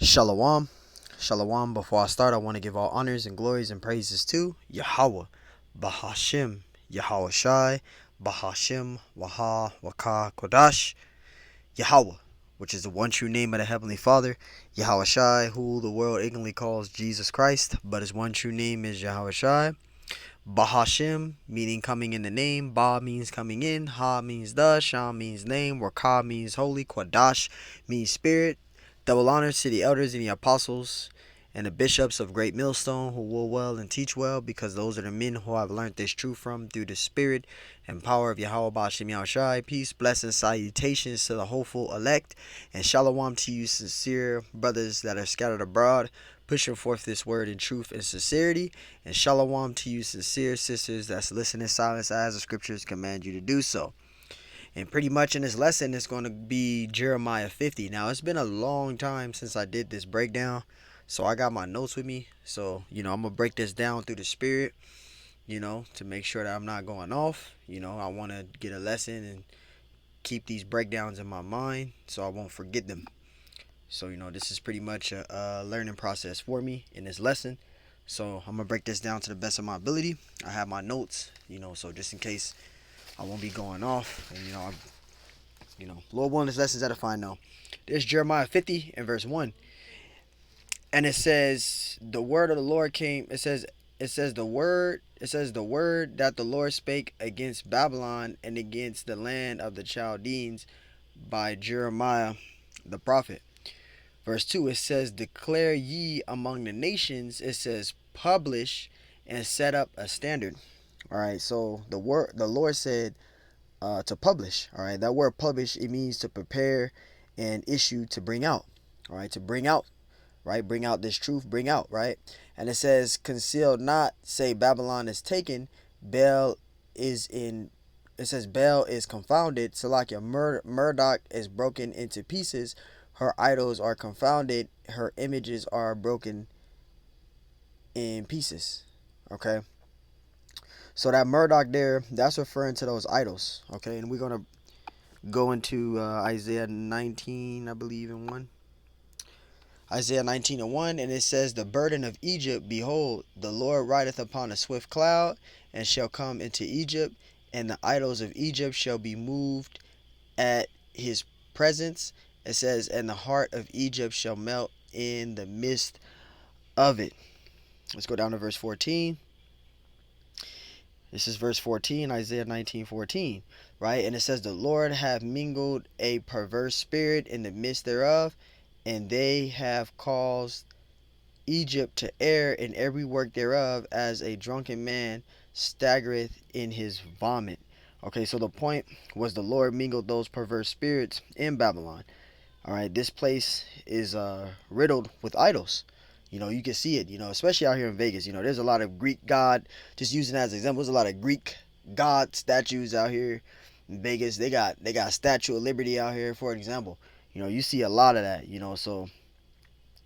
Shalom. Shalom. Before I start, I want to give all honors and glories and praises to Yahweh, Bahashim, Yahweh Shai, Bahashim, Waha, Waka, Kodash, Yahweh, which is the one true name of the Heavenly Father, Yahweh Shai, who the world ignorantly calls Jesus Christ, but his one true name is Yahweh Shai. Bahashim, meaning coming in the name. Ba means coming in. Ha means the. Sham means name. Waka means holy. Quadash means spirit. Double honors to the elders and the apostles and the bishops of Great Millstone who will well and teach well, because those are the men who have learned this truth from through the spirit and power of Yahweh Bashim Yahushai. Peace, blessings, salutations to the hopeful elect, and shalom to you sincere brothers that are scattered abroad, pushing forth this word in truth and sincerity. And shalom to you sincere sisters that's listening in silence as the scriptures command you to do so. And pretty much in this lesson, it's going to be Jeremiah 50. Now, it's been a long time since I did this breakdown, so I got my notes with me. So, I'm going to break this down through the spirit, to make sure that I'm not going off. I want to get a lesson and keep these breakdowns in my mind so I won't forget them. So, this is pretty much a learning process for me in this lesson. So, I'm going to break this down to the best of my ability. I have my notes, so just in case I won't be going off. And, Lord willing, this lesson's edifying now. There's Jeremiah 50 and verse 1. And it says, the word of the Lord came. It says the word that the Lord spake against Babylon and against the land of the Chaldeans by Jeremiah the prophet. Verse 2, it says, declare ye among the nations. It says, publish and set up a standard. All right, so the Lord said to publish. All right, that word publish, it means to prepare and issue, to bring out. All right, to bring out, right? Bring out this truth, bring out, right? And it says, conceal not, say Babylon is taken, Baal is in. It says Baal is confounded, Salakia, Murdoch is broken into pieces, her idols are confounded, her images are broken in pieces. Okay, so that Murdoch there, that's referring to those idols. Okay, and we're gonna go into Isaiah 19, I believe, in 1. Isaiah 19 and 1, and it says, the burden of Egypt, behold, the Lord rideth upon a swift cloud, and shall come into Egypt, and the idols of Egypt shall be moved at his presence. It says, and the heart of Egypt shall melt in the midst of it. Let's go down to verse 14. This is verse 14, Isaiah 19:14, right? And it says, the Lord hath mingled a perverse spirit in the midst thereof, and they have caused Egypt to err in every work thereof, as a drunken man staggereth in his vomit. Okay, so the point was the Lord mingled those perverse spirits in Babylon. All right, this place is riddled with idols. You can see it, especially out here in Vegas. There's a lot of Greek god, just using as an example, there's a lot of Greek god statues out here in Vegas. They got Statue of Liberty out here, for example. You see a lot of that, so,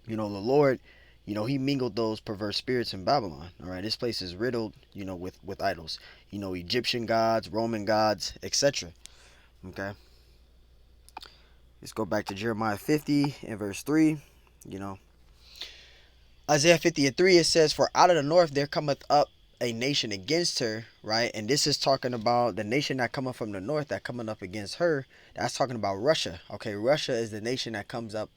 the Lord, he mingled those perverse spirits in Babylon. All right, this place is riddled, with idols. Egyptian gods, Roman gods, etc. Okay. Let's go back to Jeremiah 50 and verse 3. Isaiah 50 and 3, it says, for out of the north there cometh up a nation against her, right? And this is talking about the nation that cometh from the north that coming up against her. That's talking about Russia. Okay, Russia is the nation that comes up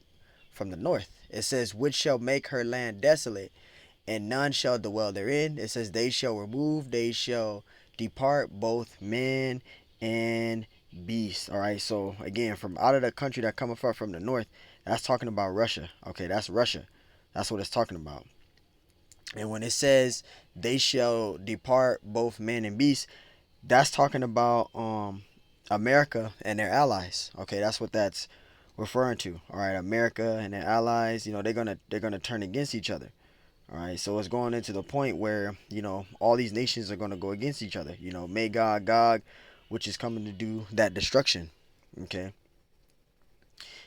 from the north. It says, which shall make her land desolate, and none shall dwell therein. It says, they shall remove, they shall depart, both man and beast. All right, so again, from out of the country that cometh up from the north, that's talking about Russia. Okay, that's Russia. That's what it's talking about. And when it says they shall depart, both man and beast, that's talking about America and their allies. Okay, that's what that's referring to. All right, America and their allies, they're gonna turn against each other. All right, so it's going into the point where all these nations are gonna go against each other. Magog, Gog, which is coming to do that destruction. Okay,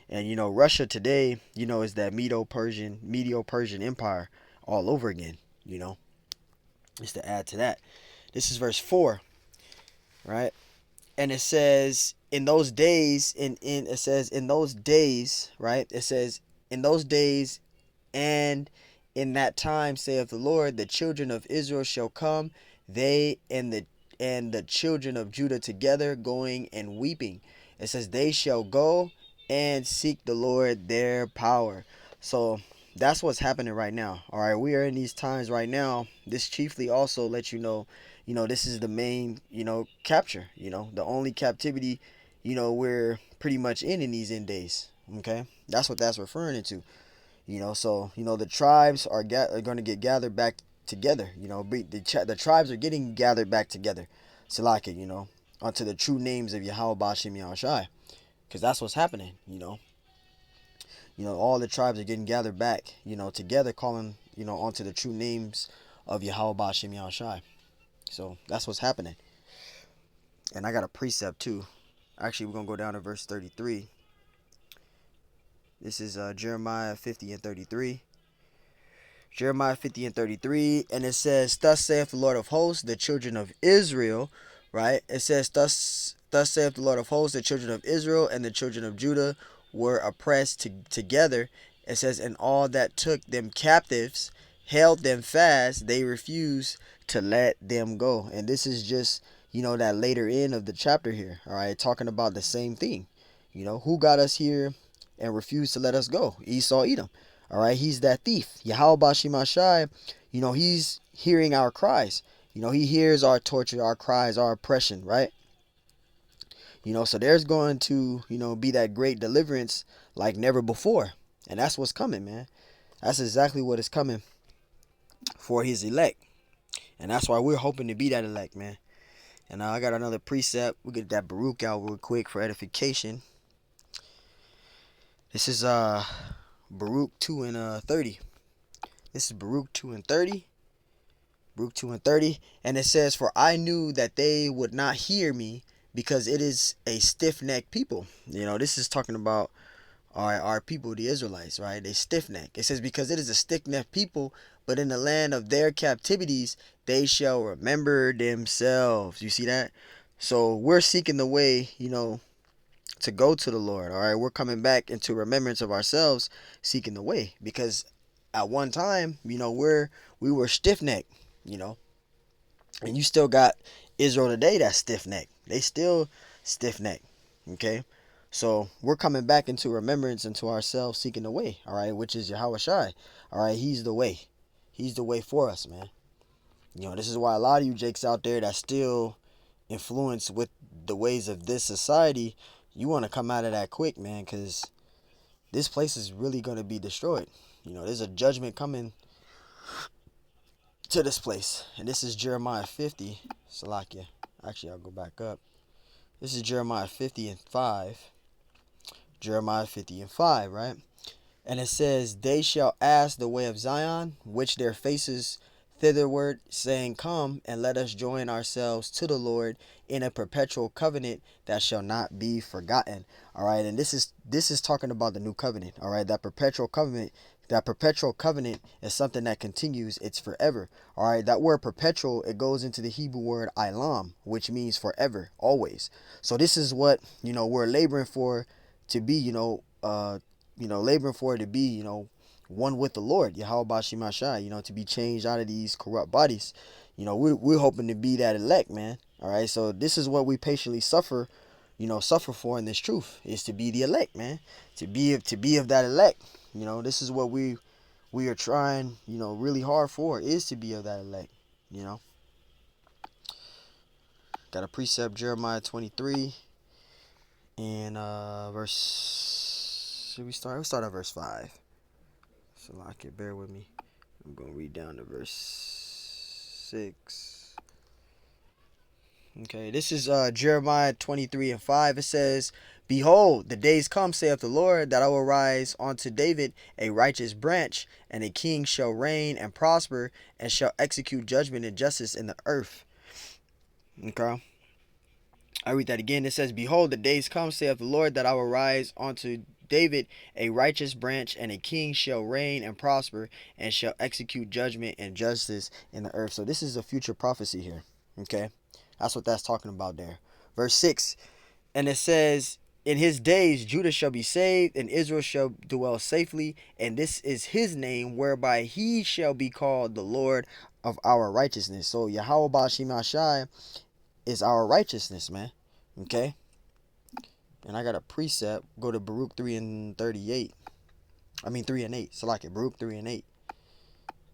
and Russia today, is that Medo-Persian Empire all over again. Just to add to that, this is verse 4, right? And it says, in those days, it says in those days, right? It says in those days And in that time, saith the Lord, the children of Israel shall come, they and the children of Judah together, going and weeping. It says they shall go and seek the Lord their power. So that's what's happening right now. All right, we are in these times right now. This chiefly also lets you know, this is the main, capture. The only captivity, we're pretty much in these end days. Okay, that's what that's referring to. So the tribes are going to get gathered back together. The tribes are getting gathered back together. Salaka, onto the true names of Yahweh Bashim Yahushai, because that's what's happening. All the tribes are getting gathered back, together, calling, onto the true names of Yahweh Bashim Yahushai. So that's what's happening. And I got a precept too. Actually, we're gonna go down to verse 33. This is Jeremiah 50 and 33. Jeremiah 50 and 33, and it says, "Thus saith the Lord of hosts, the children of Israel," right? It says, "Thus saith the Lord of hosts, the children of Israel and the children of Judah were oppressed together." It says, "And all that took them captives held them fast; they refused to let them go." And this is just, that later end of the chapter here. All right, talking about the same thing. Who got us here and refused to let us go? Esau, Edom. All right, he's that thief. Yahweh Bashimashai, he's hearing our cries. He hears our torture, our cries, our oppression, right? So there's going to, be that great deliverance like never before. And that's what's coming, man. That's exactly what is coming for his elect. And that's why we're hoping to be that elect, man. And I got another precept. We'll get that Baruch out real quick for edification. This is Baruch 2 and 30. This is Baruch 2 and 30. Baruch 2 and 30. And it says, "For I knew that they would not hear me, because it is a stiff-necked people." This is talking about our people, the Israelites, right? They stiff-necked. It says, "Because it is a stiff-necked people, but in the land of their captivities, they shall remember themselves." You see that? So we're seeking the way, to go to the Lord. All right, we're coming back into remembrance of ourselves, seeking the way, because at one time, we were stiff-necked, and you still got Israel today that's stiff-necked. They still stiff-necked. Okay, so we're coming back into remembrance into ourselves, seeking the way. All right, which is Yahweh Shai. All right, he's the way. He's the way for us, man. This is why a lot of you jakes out there that still influenced with the ways of this society, you want to come out of that quick, man, because this place is really going to be destroyed. There's a judgment coming to this place. And this is Jeremiah 50. Salakia. Actually, I'll go back up. This is Jeremiah 50 and 5. Jeremiah 50 and 5, right? And it says, "They shall ask the way of Zion, which their faces thitherward, saying, Come, and let us join ourselves to the Lord in a perpetual covenant that shall not be forgotten." All right, and this is talking about the new covenant. All right, that perpetual covenant. That perpetual covenant is something that continues. It's forever. All right, that word perpetual, it goes into the Hebrew word ilam, which means forever, always. So this is what we're laboring for to be. Laboring for it to be, one with the Lord, Yahweh Bashimashai, to be changed out of these corrupt bodies. We're hoping to be that elect, man. All right, so this is what we patiently suffer for in this truth, is to be the elect, man. To be of that elect. This is what we are trying, really hard for, is to be of that elect. Got a precept, Jeremiah 23 and verse. Should we start? We'll start at verse 5. So bear with me. I'm gonna read down to verse 6. Okay, this is Jeremiah 23 and 5. It says, "Behold, the days come, saith the Lord, that I will rise unto David a righteous branch, and a king shall reign and prosper, and shall execute judgment and justice in the earth." Okay, I read that again. It says, "Behold, the days come, saith the Lord, that I will rise unto David a righteous branch, and a king shall reign and prosper, and shall execute judgment and justice in the earth." So this is a future prophecy here. Okay, that's what that's talking about there. Verse 6, and it says, In his days Judah shall be saved, and Israel shall dwell safely, and this is his name, whereby he shall be called the Lord of our righteousness. So Yahweh Ba'ashim Ashai is our righteousness, man. Okay? And I got a precept. Go to Baruch 3 and 38. I mean 3 and 8. So like it, Baruch 3 and 8.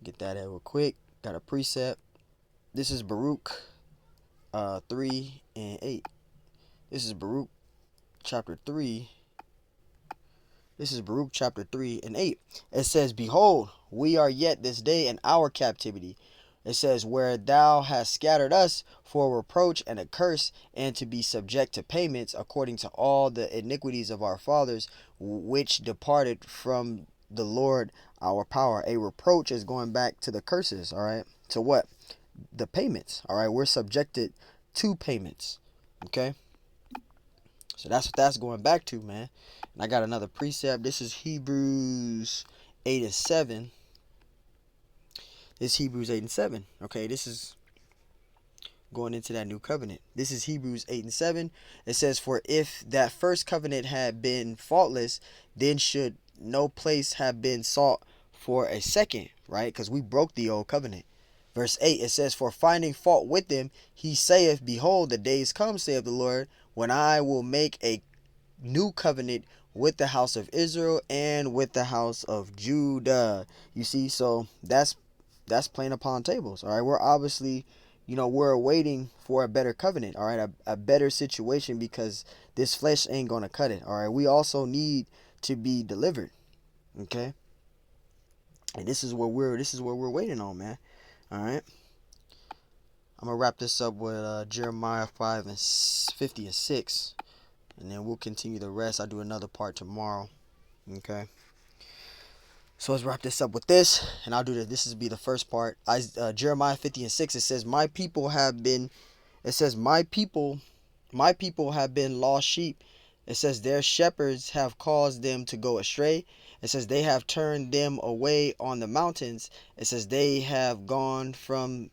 Get that out real quick. Got a precept. This is Baruch 3 and 8. This is Baruch chapter 3. This is Baruch chapter 3 and 8. It says, behold, we are yet this day in our captivity. It says, where thou hast scattered us for a reproach and a curse, and to be subject to payments according to all the iniquities of our fathers, which departed from the Lord our power. A reproach is going back to the curses, all right? To what? The payments, all right? We're subjected to payments, okay? So that's what that's going back to, man. And I got another precept. This is Hebrews 8 and 7. This is Hebrews 8 and 7. Okay, this is going into that new covenant. This is Hebrews 8 and 7. It says, for if that first covenant had been faultless, then should no place have been sought for a second, right? Because we broke the old covenant. Verse 8, it says, for finding fault with them, he saith, behold, the days come, saith the Lord, when I will make a new covenant with the house of Israel and with the house of Judah. You see, so that's playing upon tables. All right, we're obviously, we're waiting for a better covenant. All right, a better situation, because this flesh ain't gonna cut it. All right, we also need to be delivered. Okay, and this is what we're waiting on, man. All right, I'm gonna wrap this up with Jeremiah 5 and 50 and 6. And then we'll continue the rest. I'll do another part tomorrow. Okay. So let's wrap this up with this. And I'll do this. This will be the first part. Jeremiah 50 and 6. It says, my people have been lost sheep. It says, their shepherds have caused them to go astray. It says, they have turned them away on the mountains. It says, they have gone from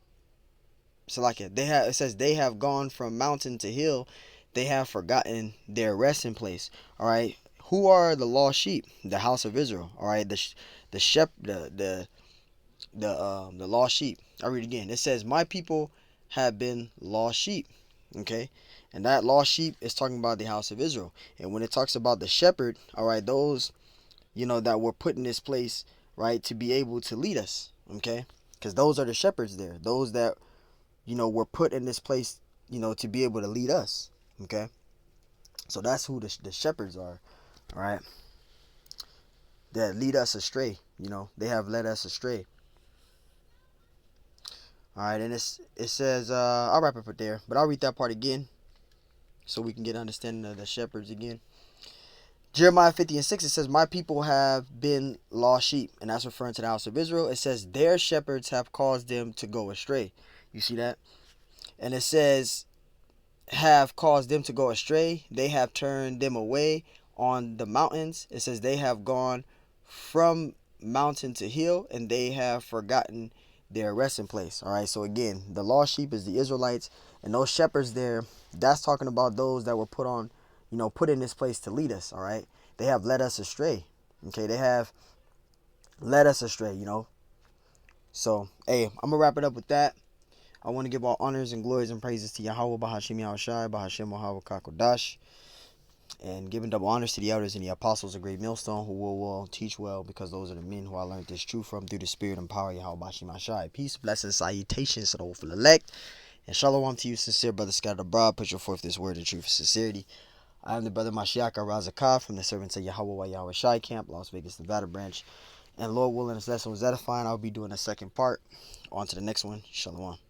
it says they have gone from mountain to hill. They have forgotten their resting place. All right. Who are the lost sheep? The house of Israel. All right. The lost sheep. I'll read it again. It says, my people have been lost sheep. Okay. And that lost sheep is talking about the house of Israel. And when it talks about the shepherd, all right, those, that were put in this place, right, to be able to lead us. Okay. Because those are the shepherds there. Those that, were put in this place, to be able to lead us. Okay, so that's who the shepherds are. All right, that lead us astray. They have led us astray. All right, and it says I'll wrap up there, but I'll read that part again so we can get understanding of the shepherds again. Jeremiah 50 and 6, it says, my people have been lost sheep, and that's referring to the house of Israel. It says, their shepherds have caused them to go astray. You see that? And it says, have caused them to go astray. They have turned them away on the mountains. It says, they have gone from mountain to hill, and they have forgotten their resting place. All right, so again, the lost sheep is the Israelites, and those shepherds there, that's talking about those that were put on, put in this place to lead us. All right, they have led us astray. Okay, they have led us astray. So hey, I'm gonna wrap it up with that. I want to give all honors and glories and praises to Yahweh Bahashim Yahushai, Bahashim Wahawa Kakodash, and giving double honors to the elders and the apostles of Great Millstone, who will well, teach well, because those are the men who I learned this truth from through the spirit and power of Yahweh Bahashim Yahushai. Peace, blessings, salutations to the hopeful elect, and shalom to you, sincere brother scattered abroad. Put your forth this word in truth and sincerity. I am the brother Mashiach Razakah from the servants of Yahweh Yahweh Shai Camp, Las Vegas, Nevada branch. And Lord willing, this lesson was edifying. I'll be doing a second part. On to the next one. Shalom.